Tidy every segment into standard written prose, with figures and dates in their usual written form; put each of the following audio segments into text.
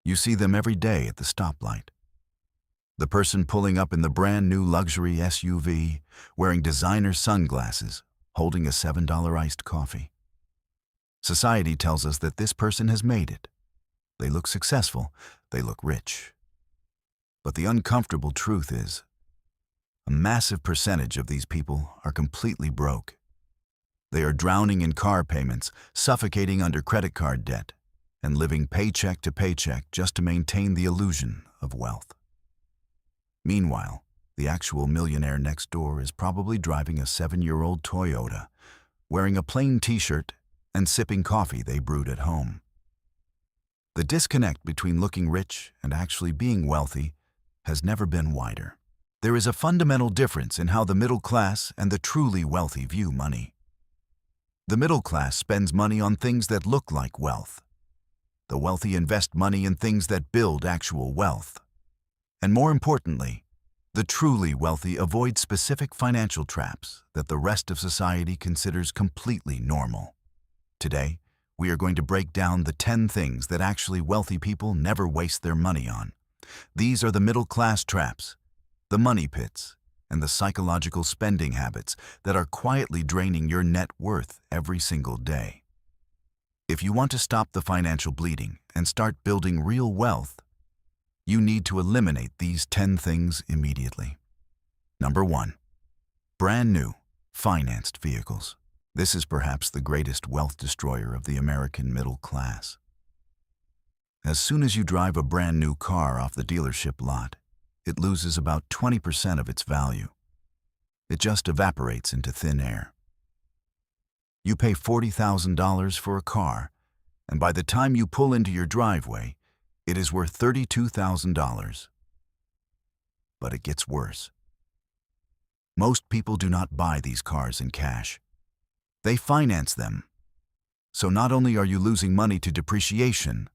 You see them every day at the stoplight. The person pulling up in the brand new luxury SUV, wearing designer sunglasses, holding a $7 iced coffee. Society tells us that this person has made it. They look successful, they look rich. But the uncomfortable truth is, a massive percentage of these people are completely broke. They are drowning in car payments, suffocating under credit card debt, and living paycheck to paycheck just to maintain the illusion of wealth. Meanwhile, the actual millionaire next door is probably driving a 7-year-old Toyota, wearing a plain t-shirt and sipping coffee they brewed at home. The disconnect between looking rich and actually being wealthy has never been wider. There is a fundamental difference in how the middle class and the truly wealthy view money. The middle class spends money on things that look like wealth. The wealthy invest money in things that build actual wealth. And more importantly, the truly wealthy avoid specific financial traps that the rest of society considers completely normal. Today, we are going to break down the 10 things that actually wealthy people never waste their money on. These are the middle-class traps, the money pits, and the psychological spending habits that are quietly draining your net worth every single day. If you want to stop the financial bleeding and start building real wealth, you need to eliminate these 10 things immediately. Number 1. Brand new, financed vehicles. This is perhaps the greatest wealth destroyer of the American middle class. As soon as you drive a brand new car off the dealership lot, it loses about 20% of its value. It just evaporates into thin air. You pay $40,000 for a car, and by the time you pull into your driveway, it is worth $32,000. But it gets worse. Most people do not buy these cars in cash. They finance them. So not only are you losing money to depreciation,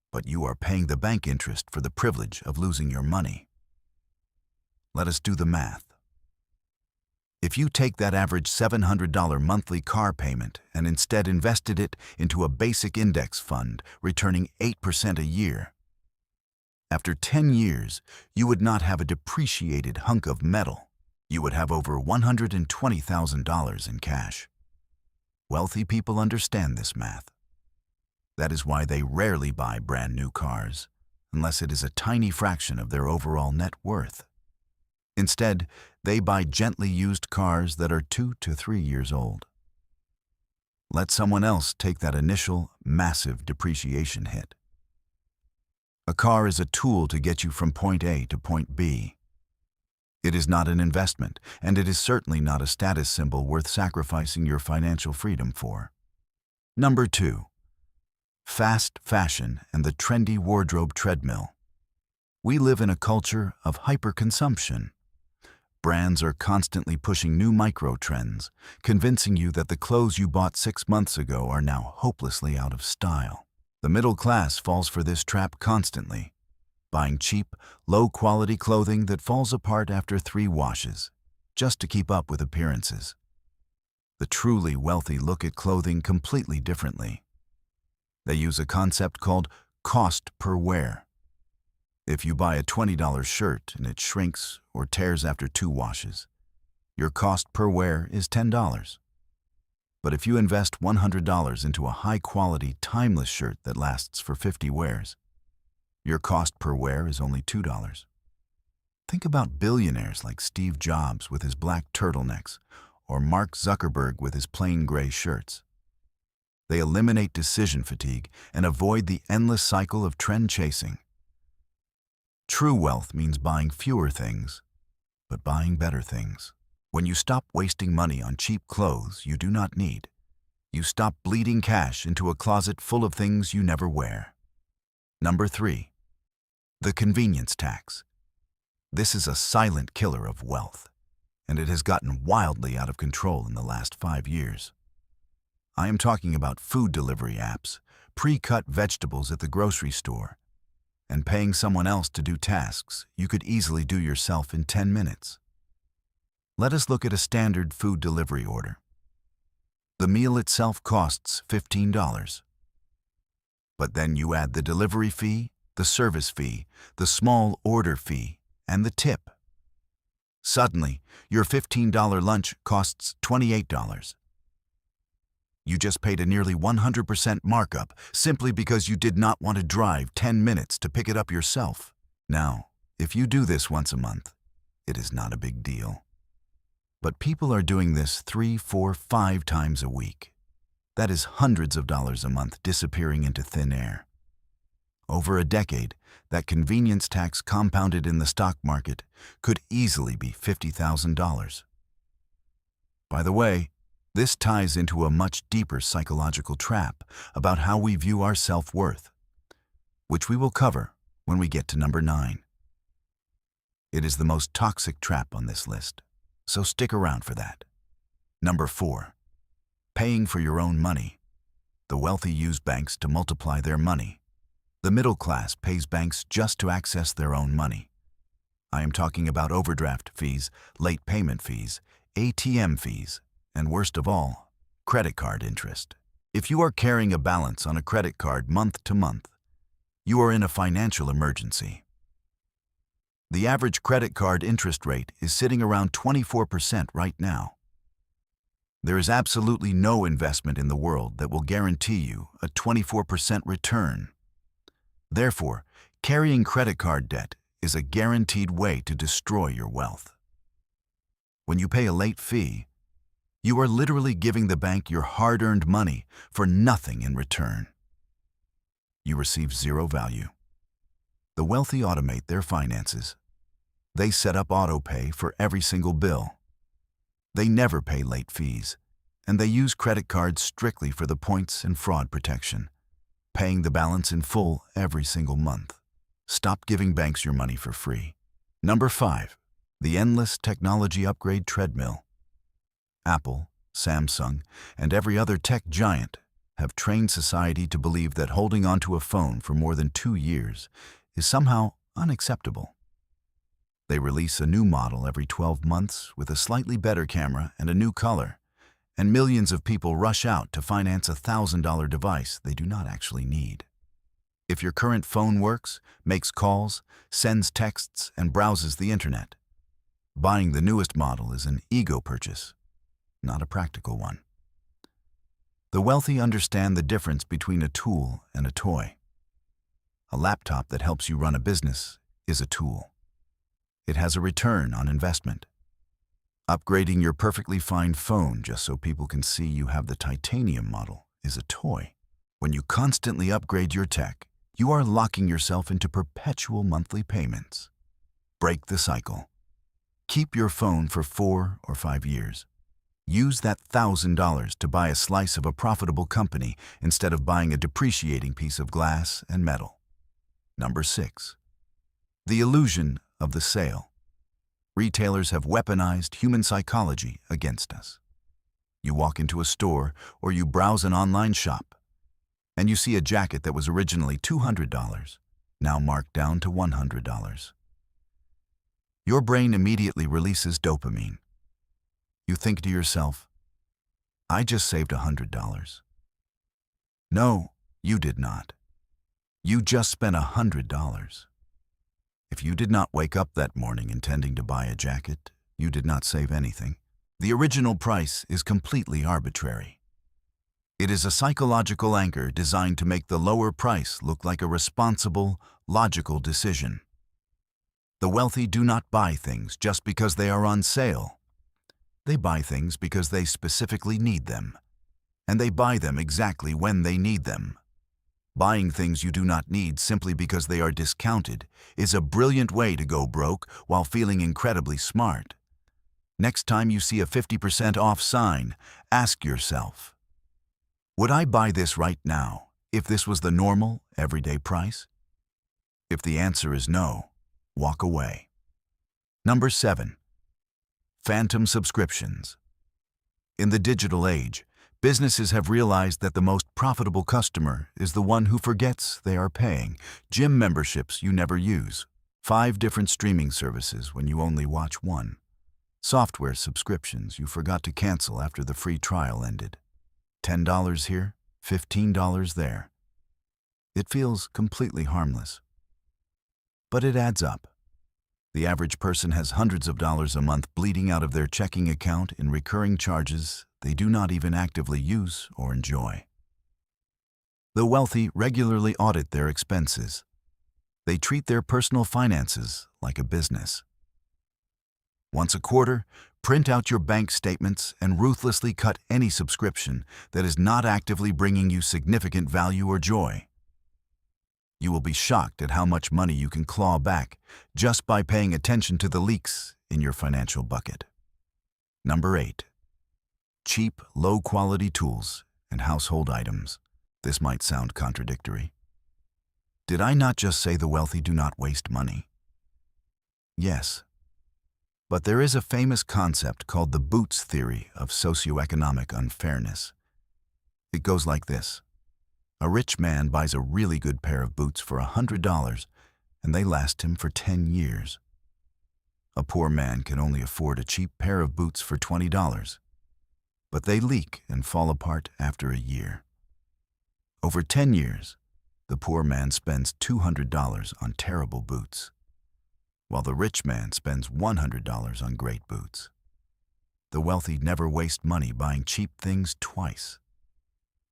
but you are paying the bank interest for the privilege of losing your money. Let us do the math. If you take that average $700 monthly car payment and instead invested it into a basic index fund, returning 8% a year, after 10 years, you would not have a depreciated hunk of metal. You would have over $120,000 in cash. Wealthy people understand this math. That is why they rarely buy brand new cars, unless it is a tiny fraction of their overall net worth. Instead, they buy gently used cars that are 2 to 3 years old. Let someone else take that initial, massive depreciation hit. A car is a tool to get you from point A to point B. It is not an investment, and it is certainly not a status symbol worth sacrificing your financial freedom for. Number 2. Fast fashion and the trendy wardrobe treadmill. We live in a culture of hyperconsumption. Brands are constantly pushing new micro-trends, convincing you that the clothes you bought 6 months ago are now hopelessly out of style. The middle class falls for this trap constantly, buying cheap, low-quality clothing that falls apart after 3 washes, just to keep up with appearances. The truly wealthy look at clothing completely differently. They use a concept called cost per wear. If you buy a $20 shirt and it shrinks or tears after 2 washes, your cost per wear is $10. But if you invest $100 into a high-quality, timeless shirt that lasts for 50 wears, your cost per wear is only $2. Think about billionaires like Steve Jobs with his black turtlenecks or Mark Zuckerberg with his plain gray shirts. They eliminate decision fatigue and avoid the endless cycle of trend chasing. True wealth means buying fewer things, but buying better things. When you stop wasting money on cheap clothes you do not need, you stop bleeding cash into a closet full of things you never wear. Number 3. The convenience tax. This is a silent killer of wealth, and it has gotten wildly out of control in the last 5 years. I am talking about food delivery apps, pre-cut vegetables at the grocery store, and paying someone else to do tasks you could easily do yourself in 10 minutes. Let us look at a standard food delivery order. The meal itself costs $15. But then you add the delivery fee, the service fee, the small order fee, and the tip. Suddenly, your $15 lunch costs $28. You just paid a nearly 100% markup simply because you did not want to drive 10 minutes to pick it up yourself. Now, if you do this once a month, it is not a big deal. But people are doing this 3, 4, 5 times a week. That is hundreds of dollars a month disappearing into thin air. Over a decade, that convenience tax compounded in the stock market could easily be $50,000. By the way, this ties into a much deeper psychological trap about how we view our self-worth, which we will cover when we get to number 9. It is the most toxic trap on this list, so stick around for that. Number 4. Paying for your own money. The wealthy use banks to multiply their money. The middle class pays banks just to access their own money. I am talking about overdraft fees, late payment fees, ATM fees, and worst of all, credit card interest. If you are carrying a balance on a credit card month to month, you are in a financial emergency. The average credit card interest rate is sitting around 24% right now. There is absolutely no investment in the world that will guarantee you a 24% return. Therefore, carrying credit card debt is a guaranteed way to destroy your wealth. When you pay a late fee, you are literally giving the bank your hard-earned money for nothing in return. You receive zero value. The wealthy automate their finances. They set up auto-pay for every single bill. They never pay late fees, and they use credit cards strictly for the points and fraud protection, paying the balance in full every single month. Stop giving banks your money for free. Number 5. The endless technology upgrade treadmill. Apple, Samsung, and every other tech giant have trained society to believe that holding onto a phone for more than 2 years is somehow unacceptable. They release a new model every 12 months with a slightly better camera and a new color, and millions of people rush out to finance a $1,000 device they do not actually need. If your current phone works, makes calls, sends texts, and browses the internet, buying the newest model is an ego purchase, not a practical one. The wealthy understand the difference between a tool and a toy. A laptop that helps you run a business is a tool. It has a return on investment. Upgrading your perfectly fine phone just so people can see you have the titanium model is a toy. When you constantly upgrade your tech, you are locking yourself into perpetual monthly payments. Break the cycle. Keep your phone for 4 or 5 years. Use that $1,000 to buy a slice of a profitable company instead of buying a depreciating piece of glass and metal. Number 6. The illusion of the sale. Retailers have weaponized human psychology against us. You walk into a store or you browse an online shop, and you see a jacket that was originally $200, now marked down to $100. Your brain immediately releases dopamine. You think to yourself, I just saved $100. No, you did not. You just spent $100. If you did not wake up that morning intending to buy a jacket, you did not save anything. The original price is completely arbitrary. It is a psychological anchor designed to make the lower price look like a responsible, logical decision. The wealthy do not buy things just because they are on sale. They buy things because they specifically need them, and they buy them exactly when they need them. Buying things you do not need simply because they are discounted is a brilliant way to go broke while feeling incredibly smart. Next time you see a 50% off sign, ask yourself, would I buy this right now if this was the normal, everyday price? If the answer is no, walk away. Number 7. Phantom subscriptions. In the digital age, businesses have realized that the most profitable customer is the one who forgets they are paying. Gym memberships you never use. 5 different streaming services when you only watch one. Software subscriptions you forgot to cancel after the free trial ended. $10 here, $15 there. It feels completely harmless. But it adds up. The average person has hundreds of dollars a month bleeding out of their checking account in recurring charges they do not even actively use or enjoy. The wealthy regularly audit their expenses. They treat their personal finances like a business. Once a quarter, print out your bank statements and ruthlessly cut any subscription that is not actively bringing you significant value or joy. You will be shocked at how much money you can claw back just by paying attention to the leaks in your financial bucket. Number 8. Cheap, low-quality tools and household items. This might sound contradictory. Did I not just say the wealthy do not waste money? Yes. But there is a famous concept called the Boots theory of socioeconomic unfairness. It goes like this. A rich man buys a really good pair of boots for $100, and they last him for 10 years. A poor man can only afford a cheap pair of boots for $20, but they leak and fall apart after a year. Over 10 years, the poor man spends $200 on terrible boots, while the rich man spends $100 on great boots. The wealthy never waste money buying cheap things twice.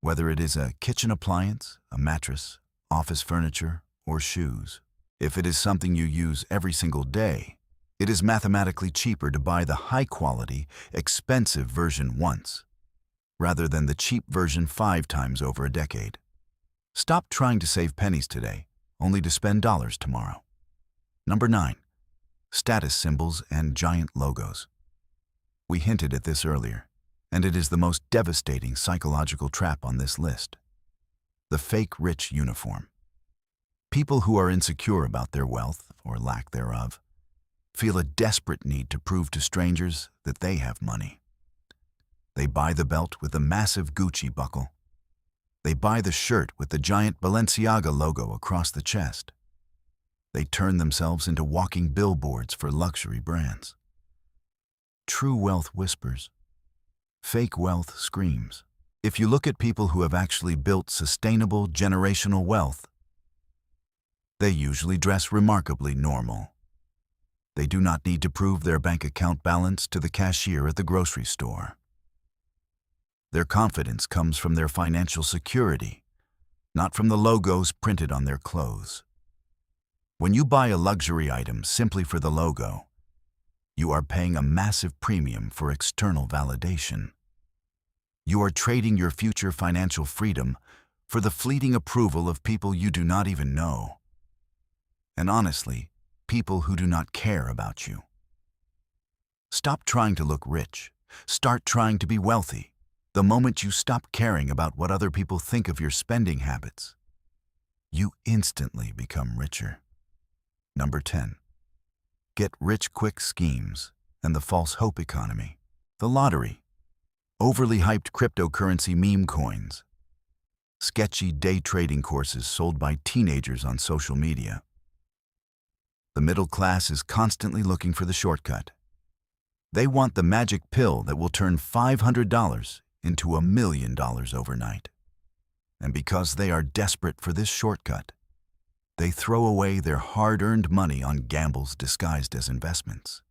Whether it is a kitchen appliance, a mattress, office furniture, or shoes. If it is something you use every single day, it is mathematically cheaper to buy the high-quality, expensive version once, rather than the cheap version 5 times over a decade. Stop trying to save pennies today, only to spend dollars tomorrow. Number 9. Status symbols and giant logos. We hinted at this earlier, and it is the most devastating psychological trap on this list. The fake rich uniform. People who are insecure about their wealth, or lack thereof, feel a desperate need to prove to strangers that they have money. They buy the belt with the massive Gucci buckle. They buy the shirt with the giant Balenciaga logo across the chest. They turn themselves into walking billboards for luxury brands. True wealth whispers. Fake wealth screams. If you look at people who have actually built sustainable generational wealth, they usually dress remarkably normal. They do not need to prove their bank account balance to the cashier at the grocery store. Their confidence comes from their financial security, not from the logos printed on their clothes. When you buy a luxury item simply for the logo, you are paying a massive premium for external validation. You are trading your future financial freedom for the fleeting approval of people you do not even know. And honestly, people who do not care about you. Stop trying to look rich. Start trying to be wealthy. The moment you stop caring about what other people think of your spending habits, you instantly become richer. Number 10. Get rich quick schemes and the false hope economy. The lottery. Overly hyped cryptocurrency meme coins. Sketchy day trading courses sold by teenagers on social media. The middle class is constantly looking for the shortcut. They want the magic pill that will turn $500 into $1 million overnight. And because they are desperate for this shortcut, they throw away their hard-earned money on gambles disguised as investments.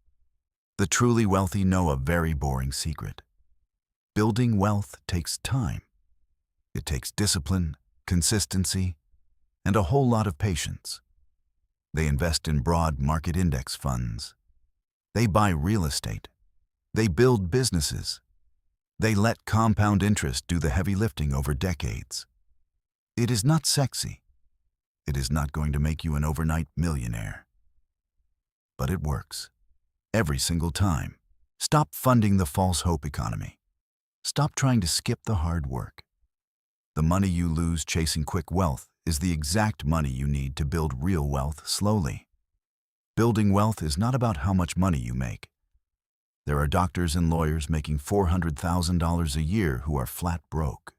The truly wealthy know a very boring secret. Building wealth takes time. It takes discipline, consistency, and a whole lot of patience. They invest in broad market index funds. They buy real estate. They build businesses. They let compound interest do the heavy lifting over decades. It is not sexy. It is not going to make you an overnight millionaire. But it works. Every single time. Stop funding the false hope economy. Stop trying to skip the hard work. The money you lose chasing quick wealth is the exact money you need to build real wealth slowly. Building wealth is not about how much money you make. There are doctors and lawyers making $400,000 a year who are flat broke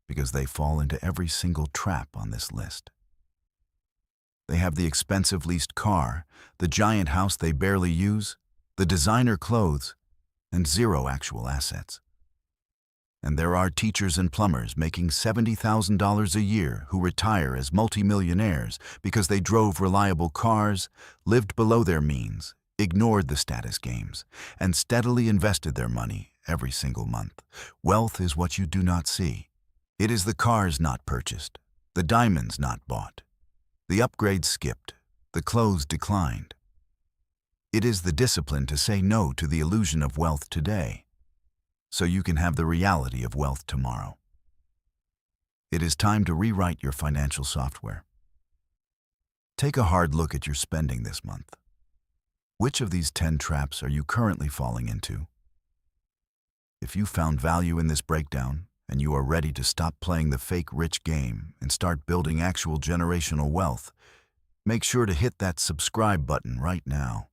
because they fall into every single trap on this list. They have the expensive leased car, the giant house they barely use, the designer clothes, and zero actual assets. And there are teachers and plumbers making $70,000 a year who retire as multimillionaires because they drove reliable cars, lived below their means, ignored the status games, and steadily invested their money every single month. Wealth is what you do not see. It is the cars not purchased, the diamonds not bought, the upgrades skipped, the clothes declined. It is the discipline to say no to the illusion of wealth today, so you can have the reality of wealth tomorrow. It is time to rewrite your financial software. Take a hard look at your spending this month. Which of these 10 traps are you currently falling into? If you found value in this breakdown and you are ready to stop playing the fake rich game and start building actual generational wealth, make sure to hit that subscribe button right now.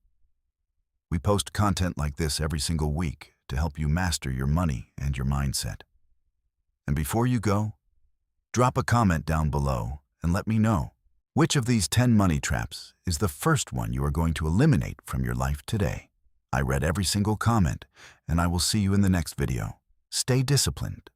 We post content like this every single week to help you master your money and your mindset. And before you go, drop a comment down below and let me know which of these 10 money traps is the first one you are going to eliminate from your life today. I read every single comment, and I will see you in the next video. Stay disciplined,